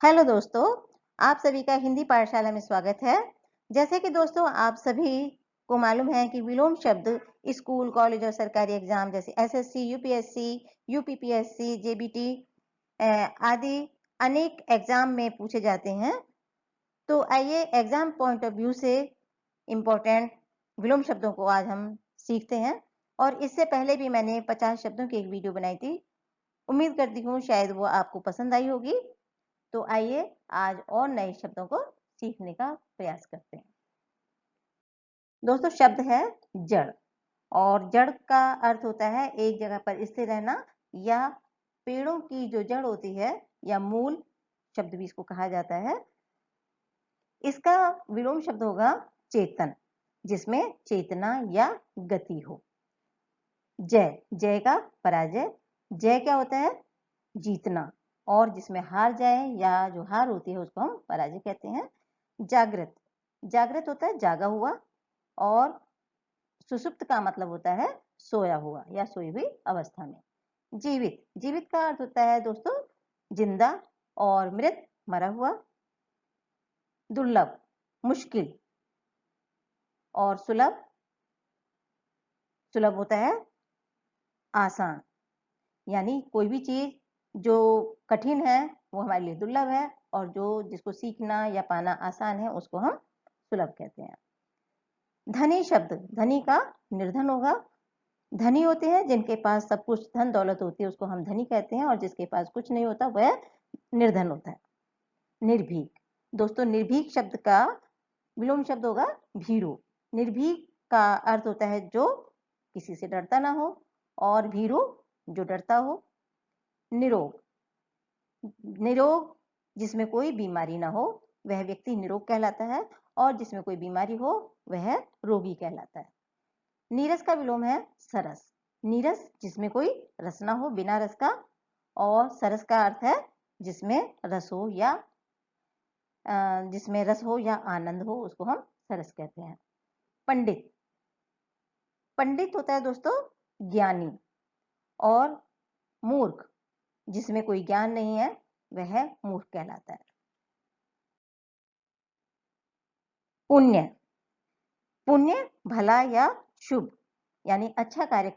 Hello दोस्तों, आप सभी का हिंदी पाठशाला में स्वागत है। जैसे कि दोस्तों आप सभी को मालूम है कि विलोम शब्द स्कूल, कॉलेज और सरकारी एग्जाम जैसे एसएससी, यूपीएससी, यूपीपीएससी, जेबीटी आदि अनेक एग्जाम में पूछे जाते हैं। तो आइए एग्जाम पॉइंट ऑफ व्यू से इम्पोर्टेंट विलोम शब्दों को आज हम सीखते हैं। और इससे पहले भी मैंने 50 शब्दों की एक वीडियो बनाई थी। उम्मीद करती हूँ शायद वो आपको पसंद आई होगी। तो आइए आज और नए शब्दों को सीखने का प्रयास करते हैं। दोस्तों शब्द है जड़, और जड़ का अर्थ होता है एक जगह पर स्थिर रहना या पेड़ों की जो जड़ होती है या मूल शब्द भी इसको कहा जाता है। इसका विलोम शब्द होगा चेतन, जिसमें चेतना या गति हो। जय, जय का पराजय। जय क्या होता है? जीतना, और जिसमें हार जाए या जो हार होती है उसको हम पराजय कहते हैं। जागृत, जागृत होता है जागा हुआ, और सुषुप्त का मतलब होता है सोया हुआ या सोई हुई अवस्था में। जीवित, जीवित का अर्थ होता है दोस्तों जिंदा, और मृत मरा हुआ। दुर्लभ, मुश्किल, और सुलभ, सुलभ होता है आसान। यानी कोई भी चीज जो कठिन है वो हमारे लिए दुर्लभ है, और जो जिसको सीखना या पाना आसान है उसको हम सुलभ कहते हैं। धनी शब्द, धनी का निर्धन होगा। धनी होते हैं जिनके पास सब कुछ धन दौलत होती है उसको हम धनी कहते हैं, और जिसके पास कुछ नहीं होता वह निर्धन होता है। निर्भीक, दोस्तों निर्भीक शब्द का विलोम शब्द होगा भीरू। निर्भीक का अर्थ होता है जो किसी से डरता ना हो, और भीरू जो डरता हो। निरोग, निरोग जिसमें कोई बीमारी ना हो वह व्यक्ति निरोग कहलाता है, और जिसमें कोई बीमारी हो वह रोगी कहलाता है। नीरस का विलोम है सरस। नीरस जिसमें कोई रस ना हो, बिना रस का, और सरस का अर्थ है जिसमें रस हो या जिसमें रस हो या आनंद हो उसको हम सरस कहते हैं। पंडित, पंडित होता है दोस्तों ज्ञानी, और मूर्ख जिसमें कोई ज्ञान नहीं है वह मूर्ख कहलाता है। पुण्य, पुण्य भला या शुभ, यानी अच्छा कार्य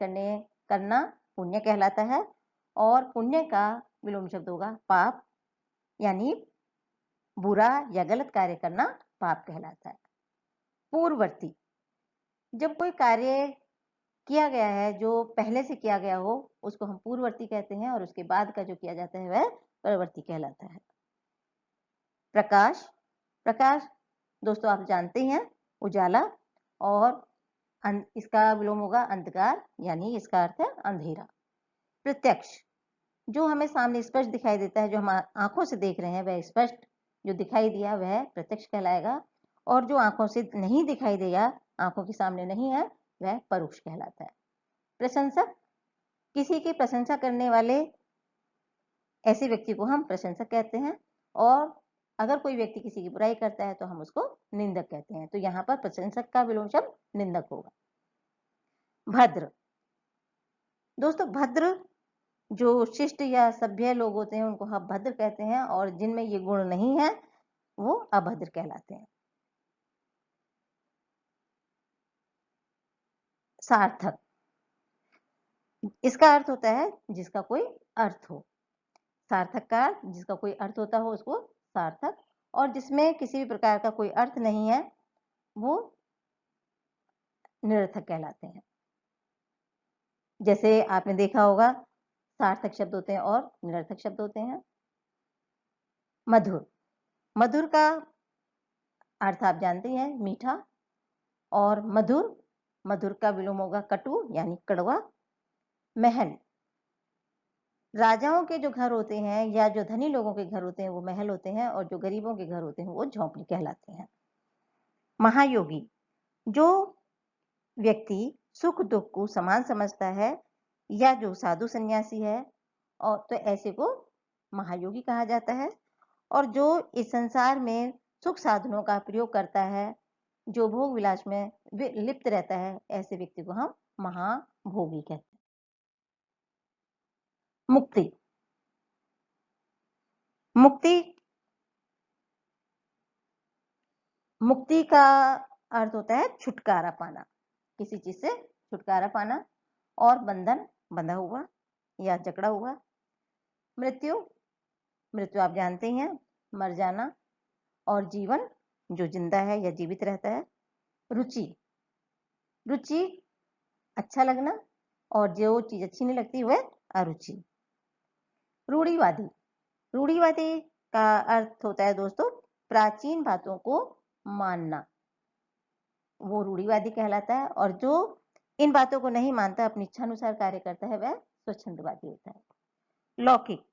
करना पुण्य कहलाता है, और पुण्य का विलोम शब्द होगा पाप, यानी बुरा या गलत कार्य करना पाप कहलाता है। पूर्ववर्ती, जब कोई कार्य किया गया है जो पहले से किया गया हो उसको हम पूर्ववर्ती कहते हैं, और उसके बाद का जो किया जाता है वह परवर्ती कहलाता है। प्रकाश, प्रकाश दोस्तों आप जानते हैं उजाला, और इसका विलोम होगा अंधकार, यानी इसका अर्थ है अंधेरा। प्रत्यक्ष, जो हमें सामने स्पष्ट दिखाई देता है, जो हम आंखों से देख रहे हैं वह स्पष्ट जो दिखाई दिया वह प्रत्यक्ष कहलाएगा, और जो आंखों से नहीं दिखाई दिया, आंखों के सामने नहीं है, वह परोक्ष कहलाता है। प्रशंसक, किसी की प्रशंसा करने वाले ऐसे व्यक्ति को हम प्रशंसक कहते हैं, और अगर कोई व्यक्ति किसी की बुराई करता है तो हम उसको निंदक कहते हैं। तो यहाँ पर प्रशंसक का विलोम शब्द निंदक होगा। भद्र, दोस्तों भद्र जो शिष्ट या सभ्य लोग होते हैं उनको हम भद्र कहते हैं, और जिनमें ये गुण नहीं है वो अभद्र कहलाते हैं। सार्थक, इसका अर्थ होता है जिसका कोई अर्थ हो। सार्थक का अर्थ जिसका कोई अर्थ होता हो उसको सार्थक, और जिसमें किसी भी प्रकार का कोई अर्थ नहीं है वो निरर्थक कहलाते हैं। जैसे आपने देखा होगा सार्थक शब्द होते हैं और निरर्थक शब्द होते हैं। मधुर, मधुर का अर्थ आप जानते हैं मीठा, और मधुर, मधुर का विलोम होगा कटु यानी कड़वा। महल, राजाओं के जो घर होते हैं या जो धनी लोगों के घर होते हैं वो महल होते हैं, और जो गरीबों के घर होते हैं वो झोंपड़ी कहलाते हैं। महायोगी, जो व्यक्ति सुख दुख को समान समझता है या जो साधु सन्यासी है, और तो ऐसे को महायोगी कहा जाता है। और जो इस संसार में सुख साधनों का प्रयोग करता है, जो भोग विलास में लिप्त रहता है, ऐसे व्यक्ति को हम महाभोगी कहते हैं। मुक्ति, मुक्ति मुक्ति का अर्थ होता है छुटकारा पाना, किसी चीज से छुटकारा पाना। और बंधन, बंधा हुआ या जकड़ा हुआ। मृत्यु, मृत्यु आप जानते ही हैं, मर जाना। और जीवन, जो जिंदा है या जीवित रहता है। रुचि, रुचि अच्छा लगना, और जो चीज अच्छी नहीं लगती वह अरुचि। रूढ़िवादी, रूढ़िवादी का अर्थ होता है दोस्तों प्राचीन बातों को मानना, वो रूढ़िवादी कहलाता है। और जो इन बातों को नहीं मानता, अपनी इच्छानुसार कार्य करता है, वह स्वच्छंदवादी होता है। लौकिक,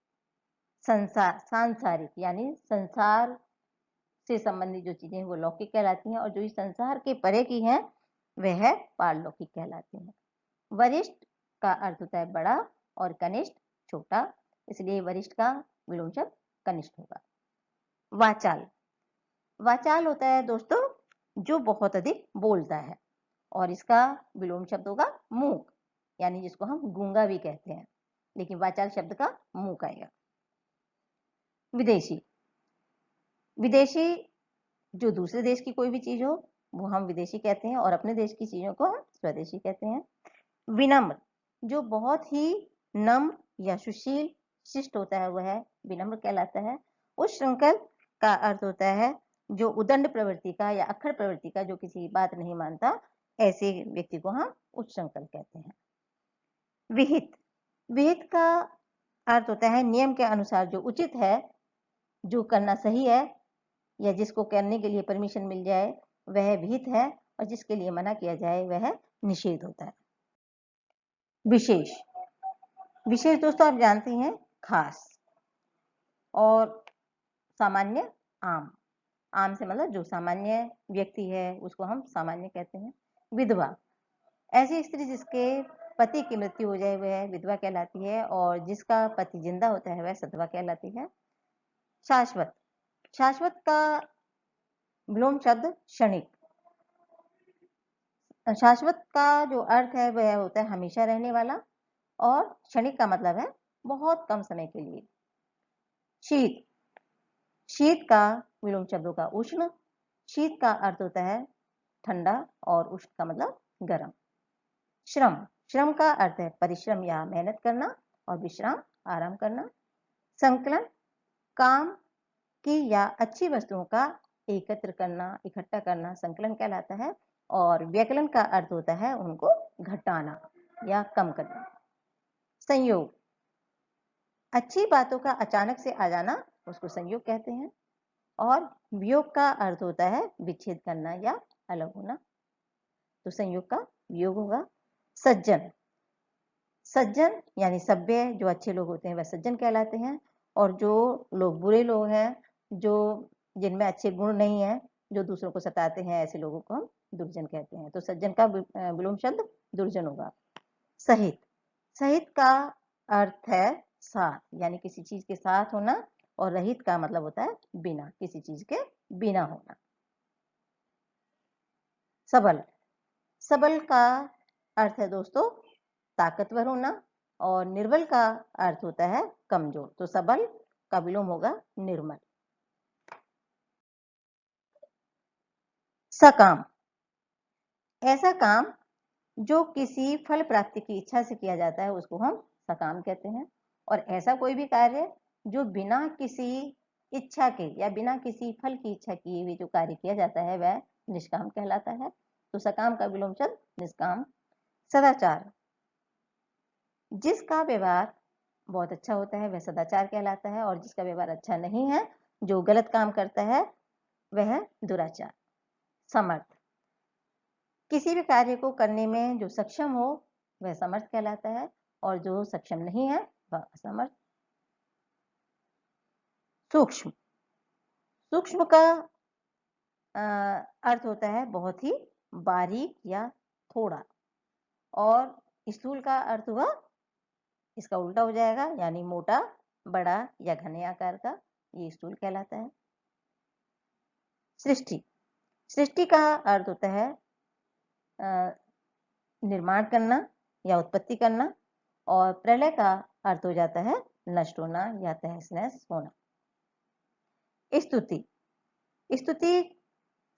संसार, सांसारिक, यानी संसार से संबंधित जो चीजें हैं वो लौकिक कहलाती हैं, और जो इस संसार के परे की हैं वह पारलौकिक कहलाती हैं। वरिष्ठ का अर्थ होता है बड़ा, और कनिष्ठ छोटा, इसलिए वरिष्ठ का विलोम शब्द कनिष्ठ होगा। वाचाल, वाचाल होता है दोस्तों जो बहुत अधिक बोलता है, और इसका विलोम शब्द होगा मूक, यानी जिसको हम गूंगा भी कहते हैं, लेकिन वाचाल शब्द का मूक आएगा। विदेशी, विदेशी जो दूसरे देश की कोई भी चीज हो वो हम विदेशी कहते हैं, और अपने देश की चीजों को हम स्वदेशी कहते हैं। विनम्र, जो बहुत ही नम्र या सुशील शिष्ट होता है वह विनम्र कहलाता है। उच्छृंखल का अर्थ होता है जो उदंड प्रवृत्ति का या अक्खड़ प्रवृत्ति का, जो किसी की बात नहीं मानता, ऐसे व्यक्ति को हम उच्छृंखल कहते हैं। विहित, विहित का अर्थ होता है नियम के अनुसार जो उचित है, जो करना सही है, या जिसको करने के लिए परमिशन मिल जाए वह विहित है, और जिसके लिए मना किया जाए वह निषेध होता है। विशेष, विशेष दोस्तों आप जानते हैं खास, और सामान्य आम, आम से मतलब जो सामान्य व्यक्ति है उसको हम सामान्य कहते हैं। विधवा, ऐसी स्त्री जिसके पति की मृत्यु हो जाए वह विधवा कहलाती है, और जिसका पति जिंदा होता है वह सधवा कहलाती है। शाश्वत, शाश्वत का विलोम शब्द क्षणिक। शाश्वत का जो अर्थ है वह होता है हमेशा रहने वाला, और क्षणिक का मतलब है बहुत कम समय के लिए। शीत, शीत का विलोम शब्दों का उष्ण। शीत का अर्थ होता है ठंडा, और उष्ण का मतलब गर्म। श्रम, श्रम का अर्थ है परिश्रम या मेहनत करना, और विश्राम आराम करना। संकलन, काम की या अच्छी वस्तुओं का एकत्र करना, इकट्ठा करना संकलन कहलाता है। और व्यकलन का अर्थ होता है उनको घटाना या कम करना। संयोग, अच्छी बातों का अचानक से आ जाना उसको संयोग कहते हैं। और वियोग का अर्थ होता है विच्छेद करना या अलग होना, तो संयोग का वियोग होगा। सज्जन, सज्जन यानी सभ्य, जो अच्छे लोग होते हैं वह सज्जन कहलाते हैं, और जो लोग बुरे लोग हैं, जो जिनमें अच्छे गुण नहीं है, जो दूसरों को सताते हैं, ऐसे लोगों को हम दुर्जन कहते हैं। तो सज्जन का विलोम शब्द दुर्जन होगा। सहित, सहित का अर्थ है साथ, यानी किसी चीज के साथ होना, और रहित का मतलब होता है बिना, किसी चीज के बिना होना। सबल, सबल का अर्थ है दोस्तों ताकतवर होना, और निर्बल का अर्थ होता है कमजोर, तो सबल का विलोम होगा निर्मल। सकाम, ऐसा काम जो किसी फल प्राप्ति की इच्छा से किया जाता है उसको हम सकाम कहते हैं। और ऐसा कोई भी कार्य जो बिना किसी इच्छा के या बिना किसी फल की इच्छा किए हुए जो कार्य किया जाता है वह निष्काम कहलाता है, तो सकाम का विलोम शब्द निष्काम। सदाचार, जिसका व्यवहार बहुत अच्छा होता है वह सदाचार कहलाता है, और जिसका व्यवहार अच्छा नहीं है, जो गलत काम करता है, वह दुराचार। समर्थ, किसी भी कार्य को करने में जो सक्षम हो वह समर्थ कहलाता है, और जो सक्षम नहीं है वह असमर्थ। सूक्ष्म, सूक्ष्म का अर्थ होता है बहुत ही बारीक या थोड़ा, और स्थूल का अर्थ हुआ इसका उल्टा हो जाएगा, यानी मोटा, बड़ा या घने आकार का, ये स्थूल कहलाता है। सृष्टि, सृष्टि का अर्थ होता है निर्माण करना या उत्पत्ति करना, और प्रलय का अर्थ हो जाता है नष्ट होना या तहस नहस होना। स्तुति, स्तुति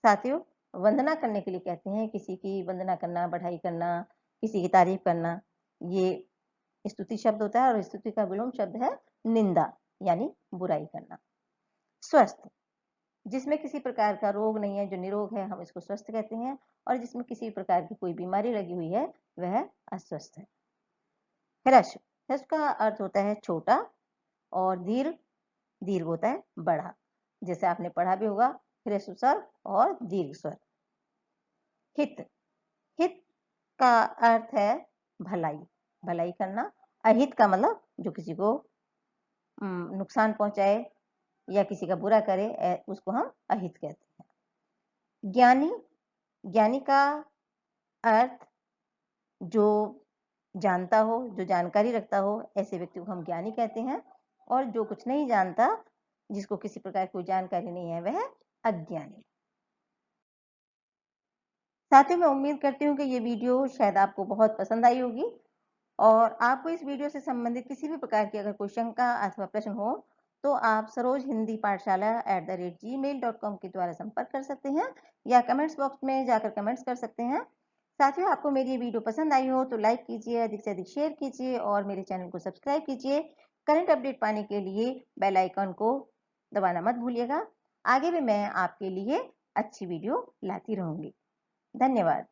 साथियों, वंदना करने के लिए कहते हैं, किसी की वंदना करना, बढ़ाई करना, किसी की तारीफ करना, ये स्तुति शब्द होता है और स्तुति का विलोम शब्द है निंदा, यानी बुराई करना। स्वस्थ, जिसमें किसी प्रकार का रोग नहीं है, जो निरोग है, हम इसको स्वस्थ कहते हैं, और जिसमें किसी प्रकार की कोई बीमारी लगी हुई है वह अस्वस्थ है। ह्रस्व, ह्रस्व का अर्थ होता है छोटा, और दीर्घ, दीर्घ होता है बड़ा। जैसे आपने पढ़ा भी होगा, ह्रस्व स्वर और दीर्घ स्वर। हित, हित का अर्थ है भलाई, भलाई करना। अहित का मतलब जो किसी को नुकसान पहुंचाए या किसी का बुरा करे, उसको हम अहित कहते हैं। ज्ञानी, ज्ञानी का अर्थ जो जानता हो, जो जानकारी रखता हो, ऐसे व्यक्ति को हम ज्ञानी कहते हैं। और जो कुछ नहीं जानता, जिसको किसी प्रकार की कोई जानकारी नहीं है, वह अज्ञानी। साथियों, मैं उम्मीद करती हूँ कि ये वीडियो शायद आपको बहुत पसंद आई होगी, और आपको इस वीडियो से संबंधित किसी भी प्रकार की अगर कोई शंका अथवा प्रश्न हो, तो आप सरोज हिंदी पाठशाला @gmail.com के द्वारा संपर्क कर सकते हैं, या कमेंट्स बॉक्स में जाकर कमेंट्स कर सकते हैं। साथियों, आपको मेरी ये वीडियो पसंद आई हो तो लाइक कीजिए, अधिक से अधिक शेयर कीजिए, और मेरे चैनल को सब्सक्राइब कीजिए। करंट अपडेट पाने के लिए बेल आइकन को दबाना मत भूलिएगा। आगे भी मैं आपके लिए अच्छी वीडियो लाती रहूंगी। धन्यवाद।